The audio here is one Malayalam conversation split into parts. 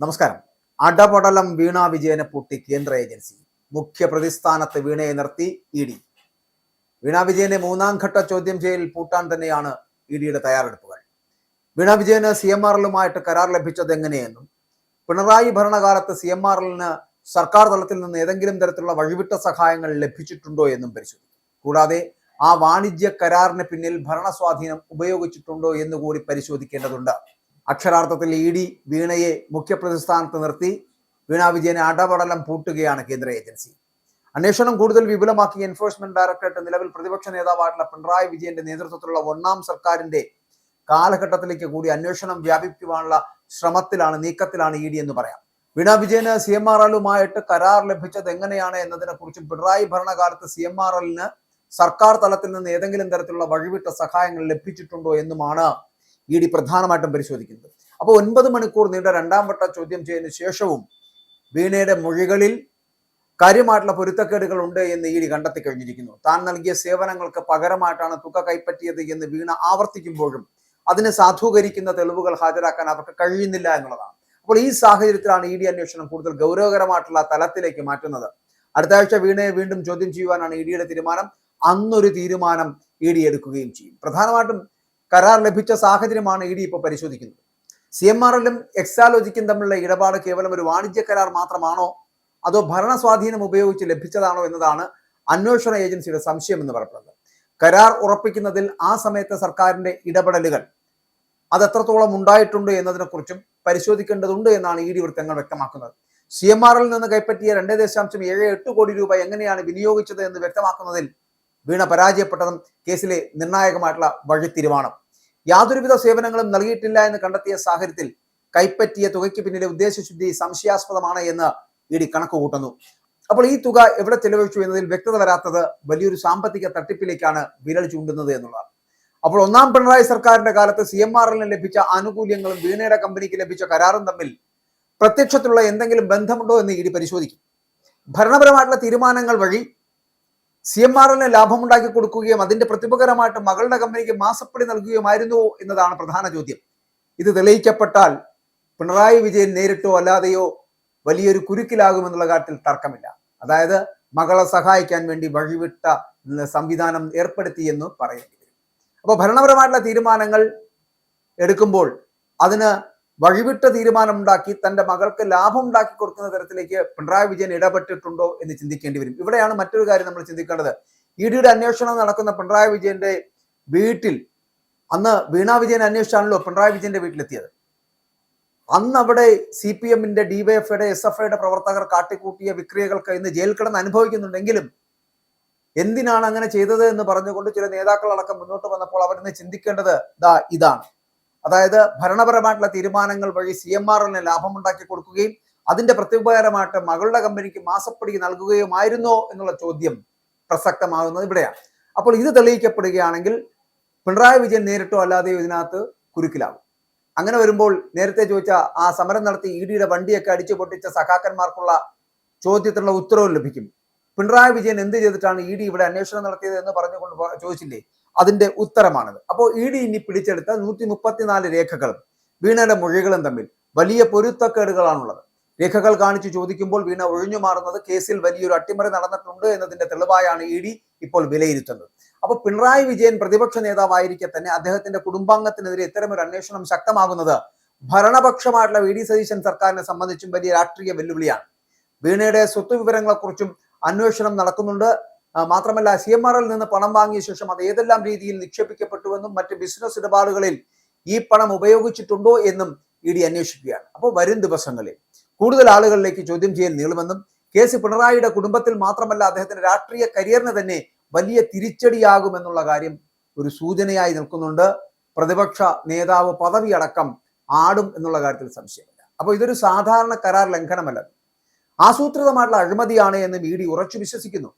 നമസ്കാരം. അടപടലം വീണ വിജയനെ പൂട്ടി കേന്ദ്ര ഏജൻസി. മുഖ്യ പ്രതിസ്ഥാനത്ത് വീണയെ നിർത്തി ഇ ഡി. വീണ വിജയനെ മൂന്നാം ഘട്ട ചോദ്യം ചെയ്യലിൽ പൂട്ടാൻ തന്നെയാണ് ഇ ഡിയുടെ തയ്യാറെടുപ്പുകൾ. വീണ വിജയന് CMRL-ലുമായിട്ട് കരാർ ലഭിച്ചത് എങ്ങനെയെന്നും പിണറായി ഭരണകാലത്ത് CMRL-ന് സർക്കാർ തലത്തിൽ നിന്ന് ഏതെങ്കിലും തരത്തിലുള്ള വഴിവിട്ട സഹായങ്ങൾ ലഭിച്ചിട്ടുണ്ടോ എന്നും പരിശോധിക്കും. കൂടാതെ ആ വാണിജ്യ കരാറിന് പിന്നിൽ ഭരണസ്വാധീനം ഉപയോഗിച്ചിട്ടുണ്ടോ എന്ന് കൂടി പരിശോധിക്കേണ്ടതുണ്ട്. അക്ഷരാർത്ഥത്തിൽ ഇ ഡി വീണയെ മുഖ്യപ്രതിസ്ഥാനത്ത് നിർത്തി വീണ വിജയനെ അടപടലം പൂട്ടുകയാണ് കേന്ദ്ര ഏജൻസി. അന്വേഷണം കൂടുതൽ വിപുലമാക്കി എൻഫോഴ്സ്മെന്റ് ഡയറക്ടറേറ്റ് നിലവിൽ പ്രതിപക്ഷ നേതാവായിട്ടുള്ള പിണറായി വിജയന്റെ നേതൃത്വത്തിലുള്ള ഒന്നാം സർക്കാരിന്റെ കാലഘട്ടത്തിലേക്ക് കൂടി അന്വേഷണം വ്യാപിക്കുവാനുള്ള നീക്കത്തിലാണ് ഇ ഡി എന്ന് പറയാം. വീണ വിജയന് CMRL-ലുമായിട്ട് കരാർ ലഭിച്ചത് എങ്ങനെയാണ് എന്നതിനെ കുറിച്ചും പിണറായി ഭരണകാലത്ത് CMRL-ന് സർക്കാർ തലത്തിൽ നിന്ന് ഏതെങ്കിലും തരത്തിലുള്ള വഴിവിട്ട സഹായങ്ങൾ ലഭിച്ചിട്ടുണ്ടോ എന്നുമാണ് ഇ ഡി പ്രധാനമായിട്ടും പരിശോധിക്കുന്നത്. അപ്പോൾ 9 മണിക്കൂർ നീണ്ട രണ്ടാം വട്ട ചോദ്യം ചെയ്തതിനു ശേഷവും വീണയുടെ മൊഴികളിൽ കാര്യമായിട്ടുള്ള പൊരുത്തക്കേടുകൾ ഉണ്ട് എന്ന് ഇ ഡി കണ്ടെത്തി കഴിഞ്ഞിരിക്കുന്നു. താൻ നൽകിയ സേവനങ്ങൾക്ക് പകരമായിട്ടാണ് തുക കൈപ്പറ്റിയത് എന്ന് വീണ ആവർത്തിക്കുമ്പോഴും അതിനെ സാധൂകരിക്കുന്ന തെളിവുകൾ ഹാജരാക്കാൻ അവർക്ക് കഴിയുന്നില്ല എന്നുള്ളതാണ്. അപ്പോൾ ഈ സാഹചര്യത്തിലാണ് ഇ ഡി അന്വേഷണം കൂടുതൽ ഗൗരവകരമായിട്ടുള്ള തലത്തിലേക്ക് മാറ്റുന്നത്. അടുത്ത ആഴ്ച വീണയെ വീണ്ടും ചോദ്യം ചെയ്യുവാനാണ് ഇ ഡിയുടെ തീരുമാനം. അന്നൊരു തീരുമാനം ഇ ഡി എടുക്കുകയും ചെയ്യും. പ്രധാനമായിട്ടും കരാർ ലഭിച്ച സാഹചര്യമാണ് ഇ ഡി ഇപ്പോൾ പരിശോധിക്കുന്നത്. CMRL-ലും എക്സാലോജിക്കും തമ്മിലുള്ള ഇടപാട് കേവലം ഒരു വാണിജ്യ കരാർ മാത്രമാണോ അതോ ഭരണസ്വാധീനം ഉപയോഗിച്ച് ലഭിച്ചതാണോ എന്നതാണ് അന്വേഷണ ഏജൻസിയുടെ സംശയം എന്ന് പറയപ്പെടുന്നത്. കരാർ ഉറപ്പിക്കുന്നതിൽ ആ സമയത്തെ സർക്കാരിന്റെ ഇടപെടലുകൾ അത് എത്രത്തോളം ഉണ്ടായിട്ടുണ്ട് എന്നതിനെക്കുറിച്ചും പരിശോധിക്കേണ്ടതുണ്ട് എന്നാണ് ഇ ഡി വൃത്തങ്ങൾ വ്യക്തമാക്കുന്നത്. CMRL-ൽ നിന്ന് കൈപ്പറ്റിയ 2.78 കോടി രൂപ എങ്ങനെയാണ് വിനിയോഗിച്ചത് എന്ന് വ്യക്തമാക്കുന്നതിൽ വീണ പരാജയപ്പെട്ടതും കേസിലെ നിർണായകമായിട്ടുള്ള വഴിത്തിരിവാണ്. യാതൊരുവിധ സേവനങ്ങളും നൽകിയിട്ടില്ല എന്ന് കണ്ടെത്തിയ സാഹചര്യത്തിൽ കൈപ്പറ്റിയ തുകയ്ക്ക് പിന്നിലെ ഉദ്ദേശശുദ്ധി സംശയാസ്പദമാണ് എന്ന് ഇ ഡി കണക്ക് കൂട്ടുന്നു. അപ്പോൾ ഈ തുക എവിടെ ചെലവഴിച്ചു എന്നതിൽ വ്യക്തത വരാത്തത് വലിയൊരു സാമ്പത്തിക തട്ടിപ്പിലേക്കാണ് വിരൽ ചൂണ്ടുന്നത് എന്നുള്ളതാണ്. അപ്പോൾ ഒന്നാം പിണറായി സർക്കാരിന്റെ കാലത്ത് CMRL-ന് ലഭിച്ച ആനുകൂല്യങ്ങളും വീണയുടെ കമ്പനിക്ക് ലഭിച്ച കരാറും തമ്മിൽ പ്രത്യക്ഷത്തിലുള്ള എന്തെങ്കിലും ബന്ധമുണ്ടോ എന്ന് ഇ ഡി പരിശോധിക്കും. ഭരണപരമായിട്ടുള്ള തീരുമാനങ്ങൾ വഴി CMRL-ന് ലാഭമുണ്ടാക്കി കൊടുക്കുകയും അതിന്റെ പ്രതിപകരമായിട്ട് മകളുടെ കമ്പനിക്ക് മാസപ്പടി നൽകുകയുമായിരുന്നുവോ എന്നതാണ് പ്രധാന ചോദ്യം. ഇത് തെളിയിക്കപ്പെട്ടാൽ പിണറായി വിജയൻ നേരിട്ടോ അല്ലാതെയോ വലിയൊരു കുരുക്കിലാകുമെന്നുള്ള കാര്യത്തിൽ തർക്കമില്ല. അതായത് മകളെ സഹായിക്കാൻ വേണ്ടി വഴിവിട്ട സംവിധാനം ഏർപ്പെടുത്തി എന്ന് പറയേണ്ടി വരും. അപ്പോൾ ഭരണപരമായിട്ടുള്ള തീരുമാനങ്ങൾ എടുക്കുമ്പോൾ അതിന് വഴിവിട്ട തീരുമാനമുണ്ടാക്കി തന്റെ മകൾക്ക് ലാഭം ഉണ്ടാക്കി കൊടുക്കുന്ന തരത്തിലേക്ക് പിണറായി വിജയൻ ഇടപെട്ടിട്ടുണ്ടോ എന്ന് ചിന്തിക്കേണ്ടി വരും. ഇവിടെയാണ് മറ്റൊരു കാര്യം നമ്മൾ ചിന്തിക്കേണ്ടത്. ഇ ഡിയുടെ അന്വേഷണം നടക്കുന്ന പിണറായി വിജയന്റെ വീട്ടിൽ അന്ന് വീണ വിജയൻ അന്വേഷിച്ചാണല്ലോ പിണറായി വിജയന്റെ വീട്ടിലെത്തിയത്. അന്ന് അവിടെ CPM-ന്റെ DYFI-യുടെ SFI-യുടെ പ്രവർത്തകർ കാട്ടിക്കൂട്ടിയ വിക്രിയകൾക്ക് ഇന്ന് ജയിൽ കിടന്ന് അനുഭവിക്കുന്നുണ്ടെങ്കിലും എന്തിനാണ് അങ്ങനെ ചെയ്തത് എന്ന് പറഞ്ഞുകൊണ്ട് ചില നേതാക്കളടക്കം മുന്നോട്ട് വന്നപ്പോൾ അവരിന്ന് ചിന്തിക്കേണ്ടത് ഇതാണ്. അതായത് ഭരണപരമായിട്ടുള്ള തീരുമാനങ്ങൾ വഴി CMRL-ന് ലാഭമുണ്ടാക്കി കൊടുക്കുകയും അതിന്റെ പ്രത്യുപകാരമായിട്ട് മകളുടെ കമ്പനിക്ക് മാസപ്പടി നൽകുകയുമായിരുന്നോ എന്നുള്ള ചോദ്യം പ്രസക്തമാകുന്നത് ഇവിടെയാണ്. അപ്പോൾ ഇത് തെളിയിക്കപ്പെടുകയാണെങ്കിൽ പിണറായി വിജയൻ നേരിട്ടോ അല്ലാതെയോ ഇതിനകത്ത് കുരുക്കിലാകും. അങ്ങനെ വരുമ്പോൾ നേരത്തെ ചോദിച്ച ആ സമരം നടത്തി ഇ ഡിയുടെ വണ്ടിയൊക്കെ അടിച്ചു പൊട്ടിച്ച സഖാക്കന്മാർക്കുള്ള ചോദ്യത്തിനുള്ള ഉത്തരവും ലഭിക്കും. പിണറായി വിജയൻ എന്ത് ചെയ്തിട്ടാണ് ഇ ഡി ഇവിടെ അന്വേഷണം നടത്തിയത് എന്ന് പറഞ്ഞുകൊണ്ട് ചോദിച്ചില്ലേ, അതിന്റെ ഉത്തരമാണിത്. അപ്പോൾ ഇ ഡി ഇനി പിടിച്ചെടുത്ത 134 രേഖകളും വീണയുടെ മൊഴികളും തമ്മിൽ വലിയ പൊരുത്തക്കേടുകളാണുള്ളത്. രേഖകൾ കാണിച്ചു ചോദിക്കുമ്പോൾ വീണ ഒഴിഞ്ഞു മാറുന്നത് കേസിൽ വലിയൊരു അട്ടിമറി നടന്നിട്ടുണ്ട് എന്നതിന്റെ തെളിവായാണ് ഇ ഡി ഇപ്പോൾ വിലയിരുത്തുന്നത്. അപ്പോൾ പിണറായി വിജയൻ പ്രതിപക്ഷ നേതാവായിരിക്കെ തന്നെ അദ്ദേഹത്തിന്റെ കുടുംബാംഗത്തിനെതിരെ ഇത്തരമൊരു അന്വേഷണം ശക്തമാകുന്നത് ഭരണപക്ഷമായിട്ടുള്ള വി ഡി സതീശൻ സർക്കാരിനെ സംബന്ധിച്ചും വലിയ രാഷ്ട്രീയ വെല്ലുവിളിയാണ്. വീണയുടെ സ്വത്ത് വിവരങ്ങളെക്കുറിച്ചും അന്വേഷണം നടക്കുന്നുണ്ട്. മാത്രമല്ല CMRL-ൽ നിന്ന് പണം വാങ്ങിയ ശേഷം അത് ഏതെല്ലാം രീതിയിൽ നിക്ഷേപിക്കപ്പെട്ടുവെന്നും മറ്റ് ബിസിനസ് ഇടപാടുകളിൽ ഈ പണം ഉപയോഗിച്ചിട്ടുണ്ടോ എന്നും ഇ ഡി അന്വേഷിക്കുകയാണ്. അപ്പോൾ വരും ദിവസങ്ങളിൽ കൂടുതൽ ആളുകളിലേക്ക് ചോദ്യം ചെയ്യൽ നീളുമെന്നും കേസ് പിണറായിയുടെ കുടുംബത്തിൽ മാത്രമല്ല അദ്ദേഹത്തിന്റെ രാഷ്ട്രീയ കരിയറിന് തന്നെ വലിയ തിരിച്ചടിയാകുമെന്നുള്ള കാര്യം ഒരു സൂചനയായി നിൽക്കുന്നുണ്ട്. പ്രതിപക്ഷ നേതാവ് പദവി അടക്കം ആടും എന്നുള്ള കാര്യത്തിൽ സംശയമില്ല. അപ്പോൾ ഇതൊരു സാധാരണ കരാർ ലംഘനമല്ല, ആസൂത്രിതമായിട്ടുള്ള അഴിമതിയാണ് എന്ന് ഇ ഡി ഉറച്ചു വിശ്വസിക്കുന്നു.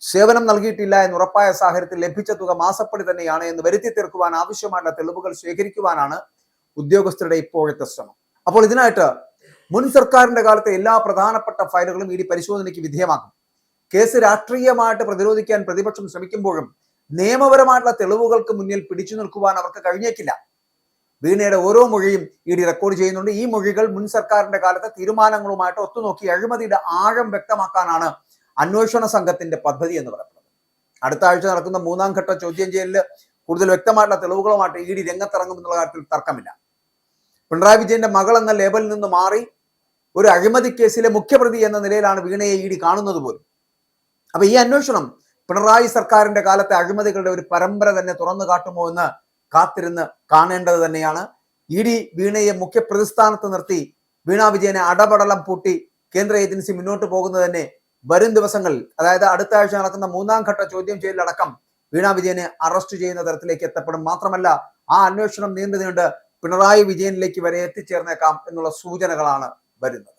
സേവനം നൽകിയിട്ടില്ല എന്ന് ഉറപ്പായ സാഹചര്യത്തിൽ ലഭിച്ച തുക മാസപ്പടി തന്നെയാണ് എന്ന് വരുത്തി തീർക്കുവാൻ ആവശ്യമായിട്ടുള്ള തെളിവുകൾ ശേഖരിക്കുവാനാണ് ഉദ്യോഗസ്ഥരുടെ ഇപ്പോഴത്തെ ശ്രമം. അപ്പോൾ ഇതിനായിട്ട് മുൻ സർക്കാരിന്റെ കാലത്തെ എല്ലാ പ്രധാനപ്പെട്ട ഫയലുകളും ഇ ഡി പരിശോധനയ്ക്ക് വിധേയമാക്കും. കേസ് രാഷ്ട്രീയമായിട്ട് പ്രതിരോധിക്കാൻ പ്രതിപക്ഷം ശ്രമിക്കുമ്പോഴും നിയമപരമായിട്ടുള്ള തെളിവുകൾക്ക് മുന്നിൽ പിടിച്ചു നിൽക്കുവാൻ അവർക്ക് കഴിഞ്ഞേക്കില്ല. വീണയുടെ ഓരോ മൊഴിയും ഇ ഡി റെക്കോർഡ് ചെയ്യുന്നുണ്ട്. ഈ മൊഴികൾ മുൻ സർക്കാരിന്റെ കാലത്തെ തീരുമാനങ്ങളുമായിട്ട് ഒത്തുനോക്കി അഴിമതിയുടെ ആഴം വ്യക്തമാക്കാനാണ് അന്വേഷണ സംഘത്തിന്റെ പദ്ധതി എന്ന് പറയുന്നത്. അടുത്ത ആഴ്ച നടക്കുന്ന 3ാം ഘട്ട ചോദ്യം ചെയ്യലിൽ കൂടുതൽ വ്യക്തമായിട്ടുള്ള തെളിവുകളുമായിട്ട് ഇ ഡി രംഗത്തിറങ്ങും എന്നുള്ള കാര്യത്തിൽ തർക്കമില്ല. പിണറായി വിജയന്റെ മകൾ എന്ന ലേബലിൽ നിന്ന് മാറി ഒരു അഴിമതി കേസിലെ മുഖ്യപ്രതി എന്ന നിലയിലാണ് വീണയെ ഇ ഡി കാണുന്നത് പോലും. അപ്പൊ ഈ അന്വേഷണം പിണറായി സർക്കാരിന്റെ കാലത്തെ അഴിമതികളുടെ ഒരു പരമ്പര തന്നെ തുറന്നു കാട്ടുമോ എന്ന് കാത്തിരുന്ന് കാണേണ്ടത് തന്നെയാണ്. ഇ ഡി വീണയെ മുഖ്യ പ്രതിസ്ഥാനത്ത് നിർത്തി വീണ വിജയനെ അടപടലം പൂട്ടി കേന്ദ്ര ഏജൻസി മുന്നോട്ട് പോകുന്നത് തന്നെ വരും ദിവസങ്ങളിൽ, അതായത് അടുത്ത ആഴ്ച നടക്കുന്ന 3ാം ഘട്ട ചോദ്യം ചെയ്യലടക്കം വീണ വിജയനെ അറസ്റ്റ് ചെയ്യുന്ന തരത്തിലേക്ക് എത്തപ്പെടും. മാത്രമല്ല ആ അന്വേഷണം നീണ്ടു പിണറായി വിജയനിലേക്ക് വരെ എത്തിച്ചേർന്നേക്കാം എന്നുള്ള സൂചനകളാണ് വരുന്നത്.